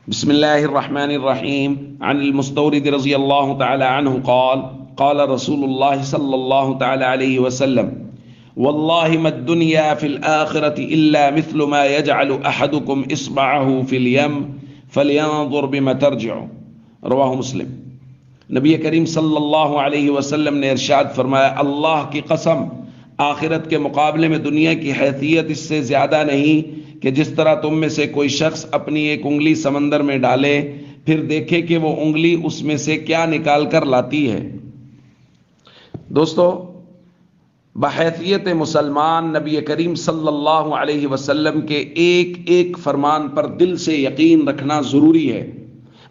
بسم الله الرحمن الرحيم. عن المستورد رضي الله تعالى عنه قال قال رسول الله صلى الله تعالى عليه وسلم: والله ما الدنيا في الآخرة إلا مثل ما يجعل أحدكم إصبعه في اليم فلينظر بما ترجع. رواہ مسلم. نبی کریم صلی اللہ علیہ وسلم نے ارشاد فرمایا، اللہ کی قسم، آخرت کے مقابلے میں دنیا کی حیثیت اس سے زیادہ نہیں کہ جس طرح تم میں سے کوئی شخص اپنی ایک انگلی سمندر میں ڈالے پھر دیکھے کہ وہ انگلی اس میں سے کیا نکال کر لاتی ہے۔ دوستو، بحیثیت مسلمان نبی کریم صلی اللہ علیہ وسلم کے ایک ایک فرمان پر دل سے یقین رکھنا ضروری ہے،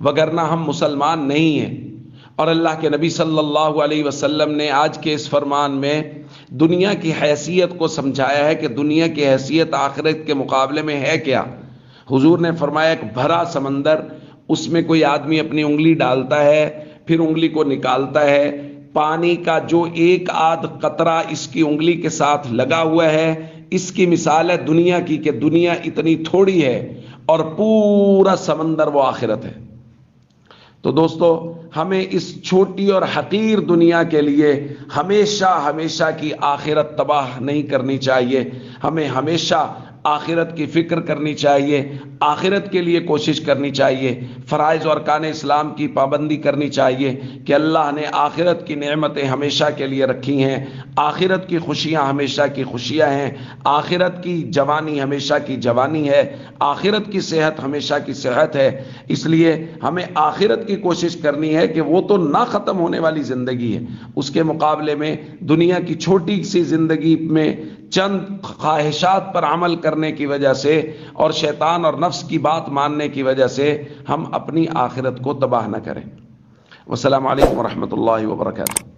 وگرنہ ہم مسلمان نہیں ہیں۔ اور اللہ کے نبی صلی اللہ علیہ وسلم نے آج کے اس فرمان میں دنیا کی حیثیت کو سمجھایا ہے کہ دنیا کی حیثیت آخرت کے مقابلے میں ہے کیا۔ حضور نے فرمایا، ایک بھرا سمندر، اس میں کوئی آدمی اپنی انگلی ڈالتا ہے، پھر انگلی کو نکالتا ہے، پانی کا جو ایک آدھ قطرہ اس کی انگلی کے ساتھ لگا ہوا ہے، اس کی مثال ہے دنیا کی کہ دنیا اتنی تھوڑی ہے اور پورا سمندر وہ آخرت ہے۔ تو دوستو، ہمیں اس چھوٹی اور حقیر دنیا کے لیے ہمیشہ کی آخرت تباہ نہیں کرنی چاہیے۔ ہمیں ہمیشہ آخرت کی فکر کرنی چاہیے، آخرت کے لیے کوشش کرنی چاہیے، فرائض اور ارکان اسلام کی پابندی کرنی چاہیے کہ اللہ نے آخرت کی نعمتیں ہمیشہ کے لیے رکھی ہیں، آخرت کی خوشیاں ہمیشہ کی خوشیاں ہیں، آخرت کی جوانی ہمیشہ کی جوانی ہے، آخرت کی صحت ہمیشہ کی صحت ہے۔ اس لیے ہمیں آخرت کی کوشش کرنی ہے کہ وہ تو نہ ختم ہونے والی زندگی ہے، اس کے مقابلے میں دنیا کی چھوٹی سی زندگی میں چند خواہشات پر عمل کرنے کی وجہ سے اور شیطان اور نفس کی بات ماننے کی وجہ سے ہم اپنی آخرت کو تباہ نہ کریں۔ والسلام علیکم ورحمۃ اللہ وبرکاتہ۔